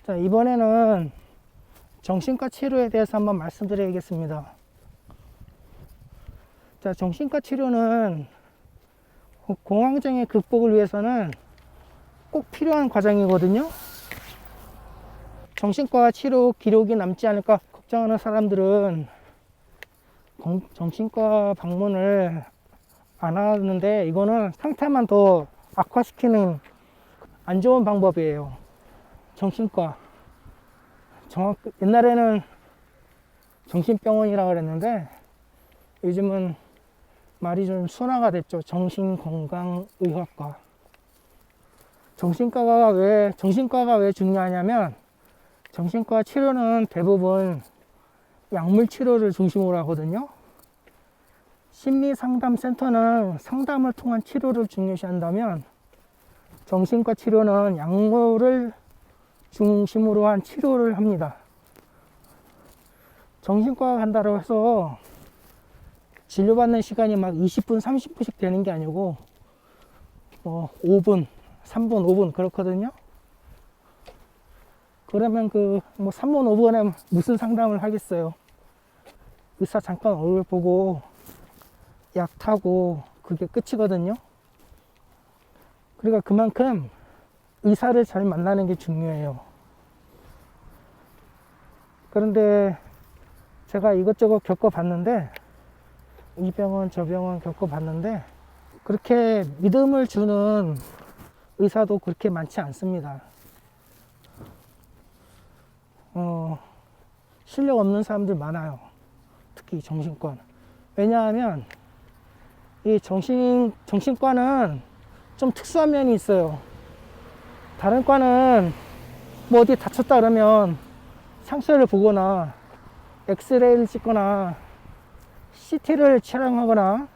자, 이번에는 정신과 치료에 대해서 한번 말씀드려야겠습니다. 자, 정신과 치료는 공황장애 극복을 위해서는 꼭 필요한 과정이거든요. 정신과 치료 기록이 남지 않을까 걱정하는 사람들은 정신과 방문을 안 하는데, 이거는 상태만 더 악화시키는 안 좋은 방법이에요. 정신과, 옛날에는 정신병원이라고 그랬는데 요즘은 말이 좀 순화가 됐죠. 정신건강의학과. 정신과가 왜 중요하냐면, 정신과 치료는 대부분 약물 치료를 중심으로 하거든요. 심리상담센터는 상담을 통한 치료를 중요시한다면, 정신과 치료는 약물을 중심으로 한 치료를 합니다. 정신과 간다고 해서 진료받는 시간이 막 20분, 30분씩 되는 게 아니고 5분, 3분, 5분 그렇거든요. 그러면 3분, 5분에 무슨 상담을 하겠어요. 의사 잠깐 얼굴 보고 약 타고 그게 끝이거든요. 그러니까 그만큼 의사를 잘 만나는 게 중요해요. 그런데 제가 이것저것 겪어봤는데, 이 병원 저 병원 겪어봤는데, 그렇게 믿음을 주는 의사도 그렇게 많지 않습니다. 실력 없는 사람들 많아요. 특히 정신과. 왜냐하면 이 정신과는 좀 특수한 면이 있어요. 다른 과는 뭐 어디 다쳤다 그러면 상처를 보거나 엑스레이를 찍거나 CT를 촬영하거나,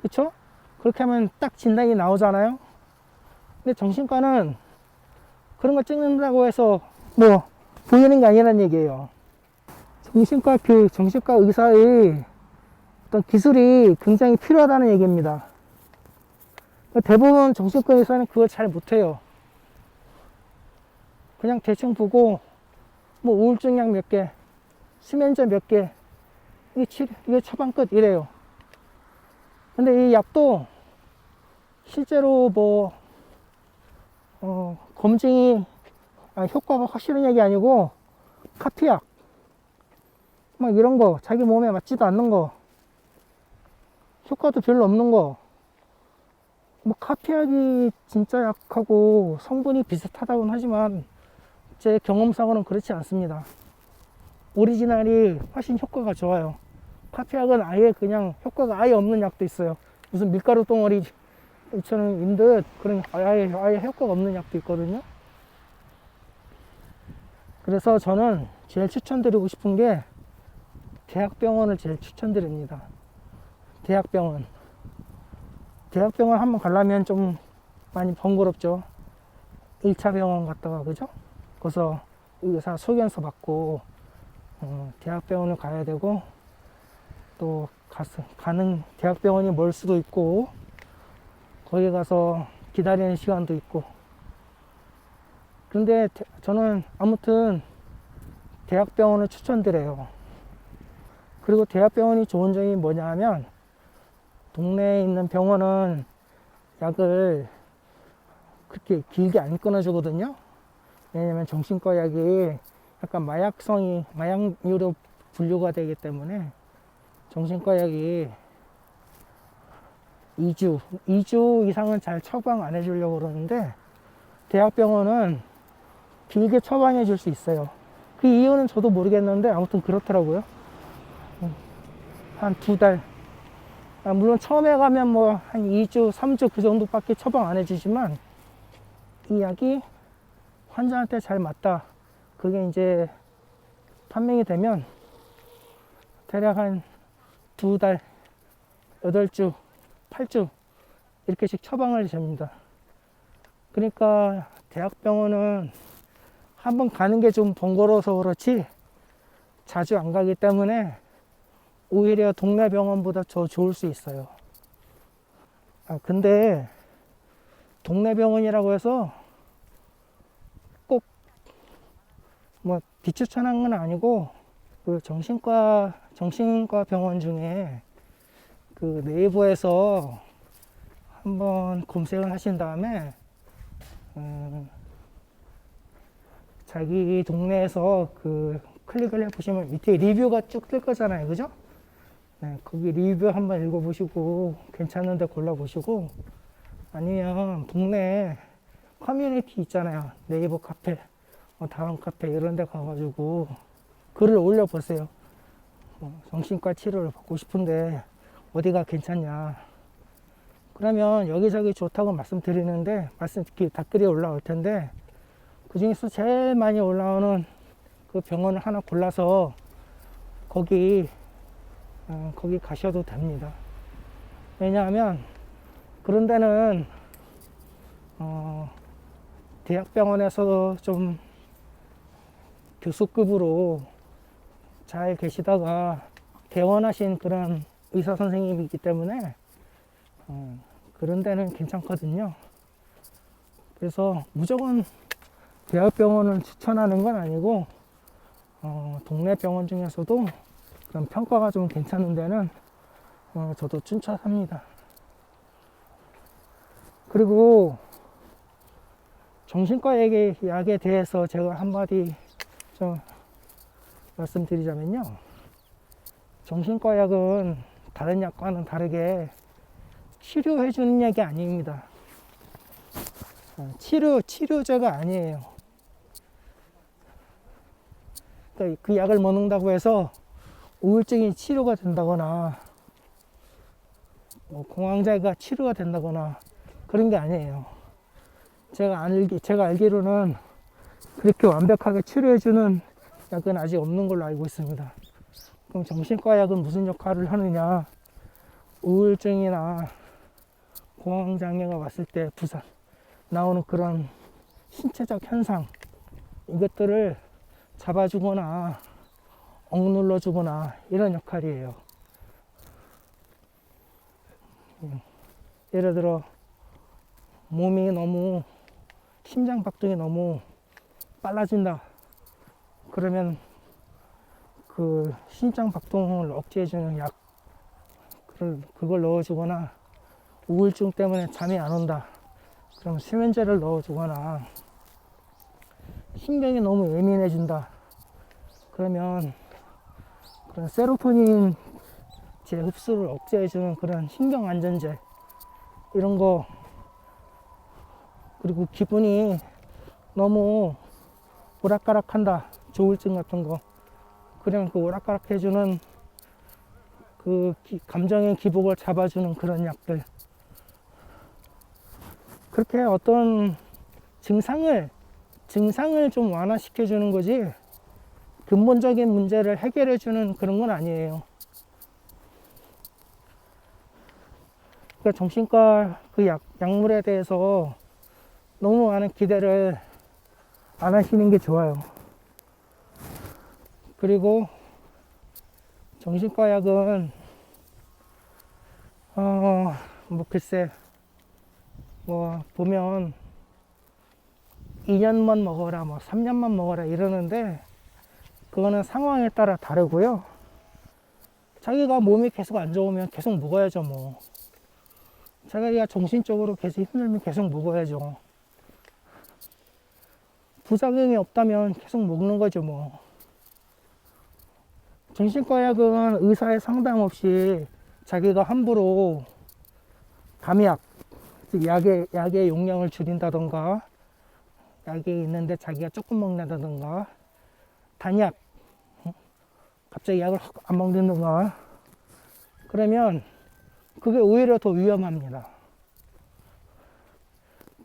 그쵸? 그렇게 하면 딱 진단이 나오잖아요. 근데 정신과는 그런 거 찍는다고 해서 보이는 게 아니라는 얘기예요. 정신과 의사의 어떤 기술이 굉장히 필요하다는 얘기입니다. 대부분 정신과 의사는 그걸 잘 못해요. 그냥 대충 보고 우울증약 몇 개, 수면제 몇 개, 이게 처방 끝 이래요. 근데 이 약도 실제로 검증이 효과가 확실한 약이 아니고 카피약 이런 거, 자기 몸에 맞지도 않는 거, 효과도 별로 없는 거, 카피약이 진짜 약하고 성분이 비슷하다고는 하지만 제 경험상으로는 그렇지 않습니다. 오리지널이 훨씬 효과가 좋아요. 카피약은 아예 그냥 효과가 아예 없는 약도 있어요. 무슨 밀가루 덩어리처럼 듯 그런 아예 효과가 없는 약도 있거든요. 그래서 저는 제일 추천드리고 싶은 게 대학병원을 제일 추천드립니다. 대학병원 한번 가려면 좀 많이 번거롭죠. 1차 병원 갔다가, 그죠? 거기서 의사 소견서 받고 대학병원을 가야 되고, 또 가는 대학병원이 멀 수도 있고, 거기 가서 기다리는 시간도 있고. 근데 저는 아무튼 대학병원을 추천드려요. 그리고 대학병원이 좋은 점이 뭐냐 하면, 동네에 있는 병원은 약을 그렇게 길게 안 끊어주거든요. 왜냐면 정신과 약이 약간 마약류로 분류가 되기 때문에 정신과 약이 2주 이상은 잘 처방 안 해주려고 그러는데, 대학병원은 길게 처방해 줄 수 있어요. 그 이유는 저도 모르겠는데 아무튼 그렇더라고요. 한 2달. 물론 처음에 가면 한 2주, 3주 그 정도밖에 처방 안 해주지만, 이 약이 환자한테 잘 맞다, 그게 이제 판명이 되면 대략 한 2달, 8주, 8주 이렇게씩 처방을 됩니다. 그러니까 대학병원은 한번 가는 게 좀 번거로워서 그렇지 자주 안 가기 때문에 오히려 동네 병원보다 더 좋을 수 있어요. 근데 동네 병원이라고 해서 꼭 뭐 비추천한 건 아니고 그 정신과 병원 중에 그 네이버에서 한번 검색을 하신 다음에 자기 동네에서 그 클릭을 해 보시면 밑에 리뷰가 쭉 뜰 거잖아요, 그죠? 네, 거기 리뷰 한번 읽어보시고 괜찮은데 골라보시고, 아니면 동네 커뮤니티 있잖아요, 네이버 카페, 다음 카페 이런 데 가가지고 글을 올려보세요. 정신과 치료를 받고 싶은데 어디가 괜찮냐. 그러면 여기저기 좋다고 말씀드리는데 댓글이 올라올 텐데, 그 중에서 제일 많이 올라오는 그 병원을 하나 골라서 거기 가셔도 됩니다. 왜냐하면 그런 데는 대학병원에서도 좀 교수급으로 잘 계시다가 개원하신 그런 의사 선생님이기 때문에 그런 데는 괜찮거든요. 그래서 무조건 대학병원을 추천하는 건 아니고 동네 병원 중에서도 그런 평가가 좀 괜찮은 데는 저도 추천합니다. 그리고 정신과 약에 대해서 제가 한마디 좀 말씀드리자면요, 정신과 약은 다른 약과는 다르게 치료해 주는 약이 아닙니다. 치료제가 아니에요. 그러니까 그 약을 먹는다고 해서 우울증이 치료가 된다거나 공황장애가 치료가 된다거나 그런 게 아니에요. 제가 알기로는 그렇게 완벽하게 치료해주는 약은 아직 없는 걸로 알고 있습니다. 그럼 정신과 약은 무슨 역할을 하느냐? 우울증이나 공황장애가 왔을 때 나오는 그런 신체적 현상, 이것들을 잡아주거나 억눌러주거나 이런 역할이에요. 예를 들어 몸이 너무, 심장 박동이 너무 빨라진다. 그러면 그 심장 박동을 억제해주는 약, 그걸 넣어주거나, 우울증 때문에 잠이 안 온다. 그럼 수면제를 넣어주거나, 신경이 너무 예민해진다. 그러면 그런 세로토닌 제 흡수를 억제해주는 그런 신경 안전제, 이런 거, 그리고 기분이 너무 오락가락한다, 조울증 같은 거, 그러면 그 오락가락 해주는 그 감정의 기복을 잡아주는 그런 약들, 그렇게 어떤 증상을 좀 완화시켜주는 거지 근본적인 문제를 해결해주는 그런 건 아니에요. 그러니까 정신과 그 약물에 대해서 너무 많은 기대를 안 하시는 게 좋아요. 그리고 정신과 약은 글쎄, 보면 2년만 먹어라, 3년만 먹어라 이러는데, 그거는 상황에 따라 다르고요. 자기가 몸이 계속 안 좋으면 계속 먹어야죠. 자기가 정신적으로 계속 힘들면 계속 먹어야죠. 부작용이 없다면 계속 먹는 거죠. 정신과 약은 의사의 상담 없이 자기가 함부로 감약, 약의 용량을 줄인다던가, 약이 있는데 자기가 조금 먹는다던가, 단약, 갑자기 약을 확 안 먹는다던가, 그러면 그게 오히려 더 위험합니다.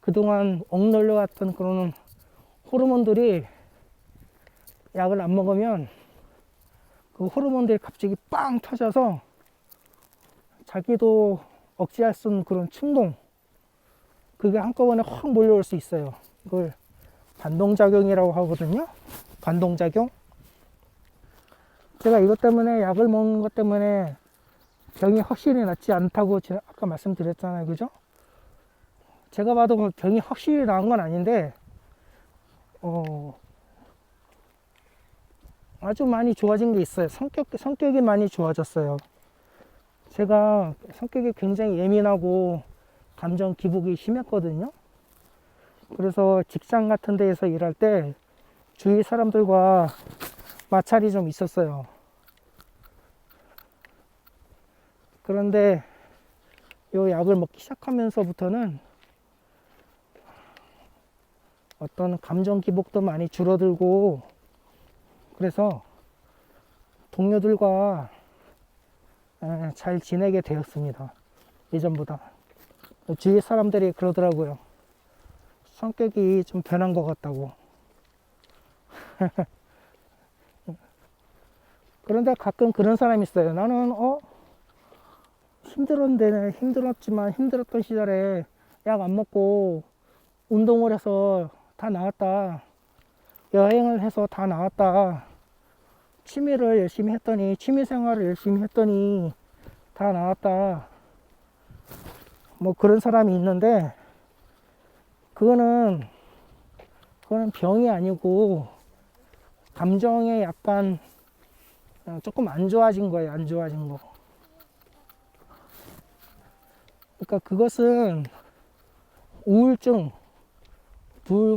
그동안 억눌려 왔던 그런 호르몬들이 약을 안 먹으면 그 호르몬들이 갑자기 빵 터져서 자기도 억제할 수 없는 그런 충동, 그게 한꺼번에 확 몰려올 수 있어요. 이걸 반동작용이라고 하거든요. 반동작용. 제가 이것 때문에, 약을 먹는 것 때문에 병이 확실히 낫지 않다고 제가 아까 말씀드렸잖아요, 그죠? 제가 봐도 병이 확실히 나은 건 아닌데, 아주 많이 좋아진 게 있어요. 성격이 많이 좋아졌어요. 제가 성격이 굉장히 예민하고 감정 기복이 심했거든요. 그래서 직장 같은 데에서 일할 때 주위 사람들과 마찰이 좀 있었어요. 그런데 요 약을 먹기 시작하면서부터는 어떤 감정 기복도 많이 줄어들고, 그래서 동료들과 잘 지내게 되었습니다. 예전보다. 주위 사람들이 그러더라고요. 성격이 좀 변한 것 같다고. 그런데 가끔 그런 사람이 있어요. 나는 힘들었지만 힘들었던 시절에 약 안 먹고 운동을 해서 다 나았다. 여행을 해서 다 나았다. 취미를 열심히 했더니, 취미 생활을 열심히 했더니 다 나았다. 뭐 그런 사람이 있는데, 그거는 병이 아니고 감정에 약간 조금 안 좋아진 거예요. 안 좋아진 거. 그러니까 그것은 우울증,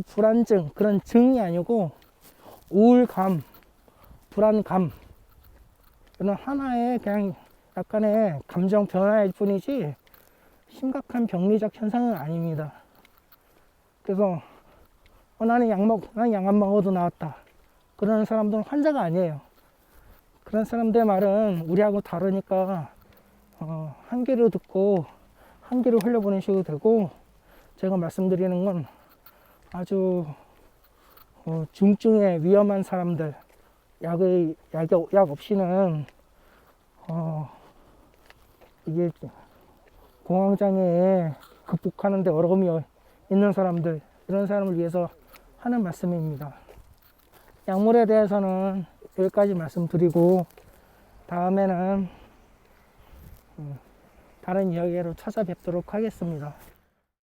불안증 그런 증이 아니고 우울감, 불안감, 이런 하나의 그냥 약간의 감정 변화일 뿐이지 심각한 병리적 현상은 아닙니다. 그래서 나는 약 안 먹어도 나았다, 그러는 사람들은 환자가 아니에요. 그런 사람들의 말은 우리하고 다르니까 한 귀로 듣고 한 귀로 흘려보내셔도 되고, 제가 말씀드리는 건 아주 중증의 위험한 사람들, 약 없이는 이게 공황장애에 극복하는데 어려움이 있는 사람들, 이런 사람을 위해서 하는 말씀입니다. 약물에 대해서는 여기까지 말씀드리고, 다음에는 다른 이야기로 찾아뵙도록 하겠습니다.